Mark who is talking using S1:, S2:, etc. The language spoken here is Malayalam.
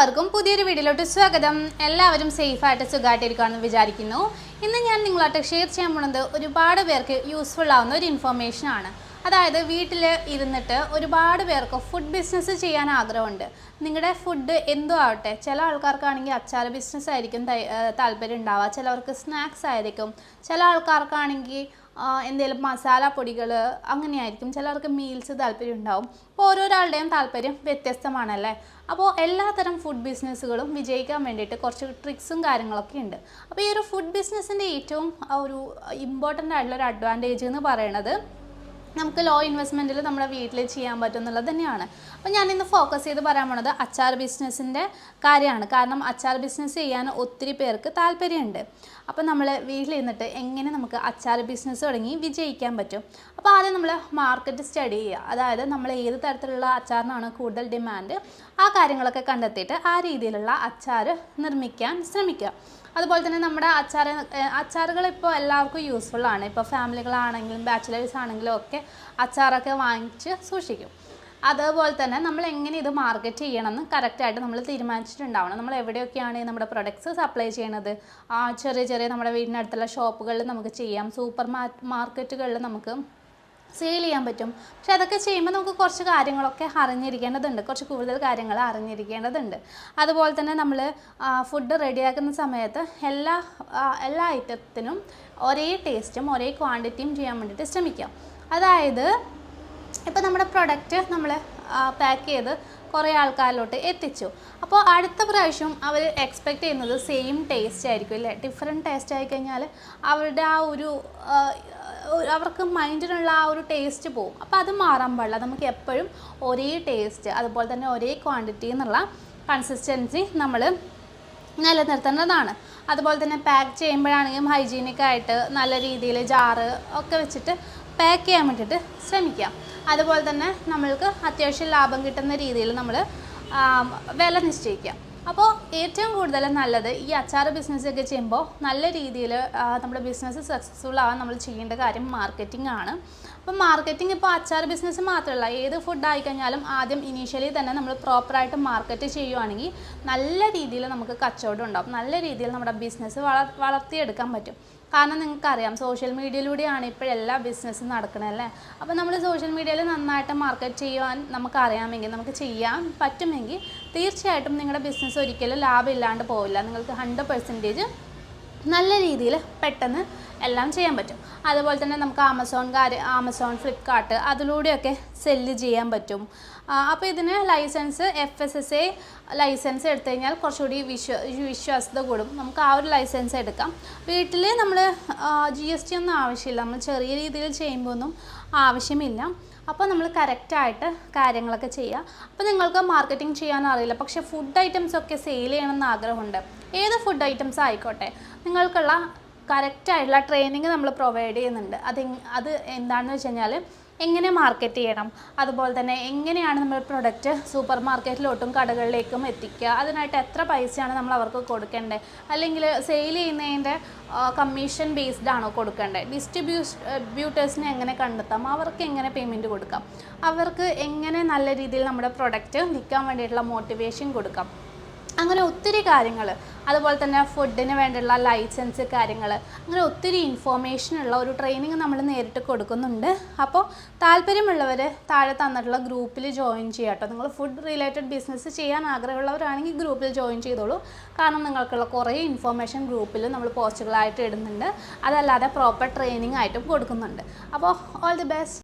S1: എല്ലാവർക്കും പുതിയൊരു വീഡിയോയിലോട്ട് സ്വാഗതം. എല്ലാവരും സേഫായിട്ട് സുഖമായിട്ടിരിക്കുകയാണെന്ന് വിചാരിക്കുന്നു. ഇന്ന് ഞാൻ നിങ്ങളായിട്ട് ഷെയർ ചെയ്യാൻ പോകുന്നത് ഒരുപാട് പേർക്ക് യൂസ്ഫുൾ ആവുന്ന ഒരു ഇൻഫർമേഷൻ ആണ്. അതായത് വീട്ടിൽ ഇരുന്നിട്ട് ഒരുപാട് പേർക്ക് ഫുഡ് ബിസിനസ് ചെയ്യാൻ ആഗ്രഹമുണ്ട്. നിങ്ങളുടെ ഫുഡ് എന്തോ ആവട്ടെ, ചില ആൾക്കാർക്കാണെങ്കിൽ അച്ചാർ ബിസിനസ് ആയിരിക്കും താല്പര്യം ഉണ്ടാവുക, ചിലവർക്ക് സ്നാക്സ് ആയിരിക്കും, ചില ആൾക്കാർക്കാണെങ്കിൽ എന്തെങ്കിലും മസാല പൊടികൾ അങ്ങനെയായിരിക്കും, ചിലർക്ക് മീൽസ് താല്പര്യം ഉണ്ടാവും. അപ്പോൾ ഓരോരാളുടെയും താല്പര്യം വ്യത്യസ്തമാണല്ലേ. അപ്പോൾ എല്ലാത്തരം ഫുഡ് ബിസിനസ്സുകളും വിജയിക്കാൻ വേണ്ടിയിട്ട് കുറച്ച് ട്രിക്സും കാര്യങ്ങളൊക്കെ ഉണ്ട്. അപ്പോൾ ഈ ഒരു ഫുഡ് ബിസിനസ്സിൻ്റെ ഏറ്റവും ഒരു ഇമ്പോർട്ടൻ്റ് ആയിട്ടുള്ളൊരു അഡ്വാൻറ്റേജ് എന്ന് പറയുന്നത് നമുക്ക് ലോ ഇൻവെസ്റ്റ്മെൻറ്റിൽ നമ്മുടെ വീട്ടിൽ ചെയ്യാൻ പറ്റും എന്നുള്ളത് തന്നെയാണ്. അപ്പോൾ ഞാനിന്ന് ഫോക്കസ് ചെയ്ത് പറയാൻ പോണത് അച്ചാർ ബിസിനസ്സിൻ്റെ കാര്യമാണ്. കാരണം അച്ചാർ ബിസിനസ് ചെയ്യാൻ ഒത്തിരി പേർക്ക് താല്പര്യമുണ്ട്. അപ്പോൾ നമ്മൾ വീട്ടിലിരുന്നിട്ട് എങ്ങനെ നമുക്ക് അച്ചാർ ബിസിനസ് തുടങ്ങി വിജയിക്കാൻ പറ്റും. അപ്പോൾ ആദ്യം നമ്മൾ മാർക്കറ്റ് സ്റ്റഡി ചെയ്യുക. അതായത് നമ്മൾ ഏത് തരത്തിലുള്ള അച്ചാറിനാണ് കൂടുതൽ ഡിമാൻഡ്, ആ കാര്യങ്ങളൊക്കെ കണ്ടെത്തിയിട്ട് ആ രീതിയിലുള്ള അച്ചാർ നിർമ്മിക്കാൻ ശ്രമിക്കുക. അതുപോലെ തന്നെ നമ്മുടെ അച്ചാറുകൾ ഇപ്പോൾ എല്ലാവർക്കും യൂസ്ഫുള്ളാണ്. ഇപ്പോൾ ഫാമിലികളാണെങ്കിലും ബാച്ചിലേഴ്സ് ആണെങ്കിലും ഒക്കെ അച്ചാറൊക്കെ വാങ്ങിച്ച് സൂക്ഷിക്കും. അതുപോലെ തന്നെ നമ്മൾ എങ്ങനെ ഇത് മാർക്കറ്റ് ചെയ്യണമെന്ന് കറക്റ്റായിട്ട് നമ്മൾ തീരുമാനിച്ചിട്ടുണ്ടാവണം. നമ്മൾ എവിടെയൊക്കെയാണ് നമ്മുടെ പ്രൊഡക്ട്സ് സപ്ലൈ ചെയ്യണത്, ചെറിയ ചെറിയ നമ്മുടെ വീടിനടുത്തുള്ള ഷോപ്പുകളിൽ നമുക്ക് ചെയ്യാം, സൂപ്പർ മാർക്കറ്റുകളിൽ നമുക്ക് സെയിൽ ചെയ്യാൻ പറ്റും. പക്ഷെ അതൊക്കെ ചെയ്യുമ്പോൾ നമുക്ക് കുറച്ച് കാര്യങ്ങളൊക്കെ അറിഞ്ഞിരിക്കേണ്ടതുണ്ട്, കുറച്ച് കൂടുതൽ കാര്യങ്ങൾ അറിഞ്ഞിരിക്കേണ്ടതുണ്ട്. അതുപോലെ തന്നെ നമ്മൾ ഫുഡ് റെഡിയാക്കുന്ന സമയത്ത് എല്ലാ ഐറ്റത്തിനും ഒരേ ടേസ്റ്റും ഒരേ ക്വാണ്ടിറ്റിയും ചെയ്യാൻ വേണ്ടിയിട്ട് ശ്രമിക്കാം. അതായത് ഇപ്പോൾ നമ്മുടെ പ്രൊഡക്റ്റ് നമ്മൾ പാക്ക് ചെയ്ത് കുറേ ആൾക്കാരിലോട്ട് എത്തിച്ചു. അപ്പോൾ അടുത്ത പ്രാവശ്യം അവർ എക്സ്പെക്റ്റ് ചെയ്യുന്നത് സെയിം ടേസ്റ്റ് ആയിരിക്കും അല്ലേ. ഡിഫറെൻറ്റ് ടേസ്റ്റ് ആയിക്കഴിഞ്ഞാൽ അവരുടെ അവർക്ക് മൈൻഡിനുള്ള ആ ഒരു ടേസ്റ്റ് പോവും. അപ്പോൾ അത് മാറാൻ പാടില്ല. നമുക്ക് എപ്പോഴും ഒരേ ടേസ്റ്റ് അതുപോലെ തന്നെ ഒരേ ക്വാണ്ടിറ്റി എന്നുള്ള കൺസിസ്റ്റൻസി നമ്മൾ നിലനിർത്തേണ്ടതാണ്. അതുപോലെ തന്നെ പാക്ക് ചെയ്യുമ്പോഴാണെങ്കിലും ഹൈജീനിക്കായിട്ട് നല്ല രീതിയിൽ ജാറ് ഒക്കെ വെച്ചിട്ട് പാക്ക് ചെയ്യാൻ വേണ്ടിയിട്ട് ശ്രമിക്കാം. അതുപോലെ തന്നെ നമ്മൾക്ക് അത്യാവശ്യം ലാഭം കിട്ടുന്ന രീതിയിൽ നമ്മൾ വില നിശ്ചയിക്കാം. അപ്പോൾ ഏറ്റവും കൂടുതൽ നല്ലത് ഈ അച്ചാർ ബിസിനസ്സൊക്കെ ചെയ്യുമ്പോൾ നല്ല രീതിയിൽ നമ്മുടെ ബിസിനസ് സക്സസ്ഫുൾ ആവാൻ നമ്മൾ ചെയ്യേണ്ട കാര്യം മാർക്കറ്റിംഗ് ആണ്. അപ്പോൾ മാർക്കറ്റിംഗ് ഇപ്പോൾ അച്ചാർ ബിസിനസ് മാത്രമല്ല, ഏത് ഫുഡ് ആയിക്കഴിഞ്ഞാലും ആദ്യം ഇനീഷ്യലി തന്നെ നമ്മൾ പ്രോപ്പറായിട്ട് മാർക്കറ്റ് ചെയ്യുവാണെങ്കിൽ നല്ല രീതിയിൽ നമുക്ക് കച്ചവടം ഉണ്ടാവും, നല്ല രീതിയിൽ നമ്മുടെ ബിസിനസ് വളർത്തിയെടുക്കാൻ പറ്റും. കാരണം നിങ്ങൾക്കറിയാം, സോഷ്യൽ മീഡിയയിലൂടെയാണ് ഇപ്പോഴെല്ലാ ബിസിനസ്സും നടക്കണല്ലേ. അപ്പോൾ നമ്മൾ സോഷ്യൽ മീഡിയയിൽ നന്നായിട്ട് മാർക്കറ്റ് ചെയ്യുവാൻ നമുക്കറിയാമെങ്കിൽ, നമുക്ക് ചെയ്യാൻ പറ്റുമെങ്കിൽ തീർച്ചയായിട്ടും നിങ്ങളുടെ ബിസിനസ് ഒരിക്കലും ലാഭമില്ലാണ്ട് പോവില്ല. നിങ്ങൾക്ക് 100% നല്ല രീതിയിൽ പെട്ടെന്ന് എല്ലാം ചെയ്യാൻ പറ്റും. അതുപോലെ തന്നെ നമുക്ക് ആമസോൺ, ഫ്ലിപ്കാർട്ട് അതിലൂടെയൊക്കെ സെല്ല് ചെയ്യാൻ പറ്റും. അപ്പോൾ ഇതിന് ലൈസൻസ് FSSAI ലൈസൻസ് എടുത്തു കഴിഞ്ഞാൽ കുറച്ചുകൂടി വിശ്വാസ്യത കൂടും. നമുക്ക് ആ ഒരു ലൈസൻസ് എടുക്കാം. വീട്ടിൽ നമ്മൾ GST ഒന്നും ആവശ്യമില്ല, നമ്മൾ ചെറിയ രീതിയിൽ ചെയ്യുമ്പോൾ ഒന്നും ആവശ്യമില്ല. അപ്പോൾ നമ്മൾ കറക്റ്റായിട്ട് കാര്യങ്ങളൊക്കെ ചെയ്യുക. അപ്പോൾ നിങ്ങൾക്ക് മാർക്കറ്റിംഗ് ചെയ്യാൻ അറിയില്ല, പക്ഷേ ഫുഡ് ഐറ്റംസ് ഒക്കെ സെയിൽ ചെയ്യണമെന്ന് ആഗ്രഹമുണ്ട്. ഏത് ഫുഡ് ഐറ്റംസ് ആയിക്കോട്ടെ, നിങ്ങൾക്കുള്ള കറക്റ്റായിട്ടുള്ള ട്രെയിനിങ് നമ്മൾ പ്രൊവൈഡ് ചെയ്യുന്നുണ്ട്. അത് എന്താണെന്ന് വെച്ച് കഴിഞ്ഞാൽ എങ്ങനെ മാർക്കറ്റ് ചെയ്യണം, അതുപോലെ തന്നെ എങ്ങനെയാണ് നമ്മൾ പ്രൊഡക്റ്റ് സൂപ്പർ മാർക്കറ്റിലോട്ടും കടകളിലേക്കും എത്തിക്കുക, അതിനായിട്ട് എത്ര പൈസയാണ് നമ്മൾ അവർക്ക് കൊടുക്കേണ്ടത്, അല്ലെങ്കിൽ സെയിൽ ചെയ്യുന്നതിൻ്റെ കമ്മീഷൻ ബേസ്ഡ് ആണോ കൊടുക്കേണ്ടത്, ഡിസ്ട്രിബ്യൂട്ടേഴ്സിനെ എങ്ങനെ കണ്ടെത്താം, അവർക്ക് എങ്ങനെ പേയ്മെൻറ്റ് കൊടുക്കാം, അവർക്ക് എങ്ങനെ നല്ല രീതിയിൽ നമ്മുടെ പ്രൊഡക്റ്റ് വിൽക്കാൻ വേണ്ടിയിട്ടുള്ള മോട്ടിവേഷൻ കൊടുക്കാം, അങ്ങനെ ഒത്തിരി കാര്യങ്ങൾ. അതുപോലെ തന്നെ ഫുഡിന് വേണ്ടിയുള്ള ലൈസൻസ് കാര്യങ്ങൾ, അങ്ങനെ ഒത്തിരി ഇൻഫോർമേഷനുള്ള ഒരു ട്രെയിനിങ് നമ്മൾ നേരിട്ട് കൊടുക്കുന്നുണ്ട്. അപ്പോൾ താല്പര്യമുള്ളവർ താഴെ തന്നിട്ടുള്ള ഗ്രൂപ്പിൽ ജോയിൻ ചെയ്യാം കേട്ടോ. നിങ്ങൾ ഫുഡ് റിലേറ്റഡ് ബിസിനസ് ചെയ്യാൻ ആഗ്രഹമുള്ളവരാണെങ്കിൽ ഗ്രൂപ്പിൽ ജോയിൻ ചെയ്തോളൂ. കാരണം നിങ്ങൾക്കുള്ള കുറേ ഇൻഫോർമേഷൻ ഗ്രൂപ്പിൽ നമ്മൾ പോസ്റ്റുകളായിട്ട് ഇടുന്നുണ്ട്. അതല്ലാതെ പ്രോപ്പർ ട്രെയിനിങ് ആയിട്ടും കൊടുക്കുന്നുണ്ട്. അപ്പോൾ ഓൾ ദി ബെസ്റ്റ്.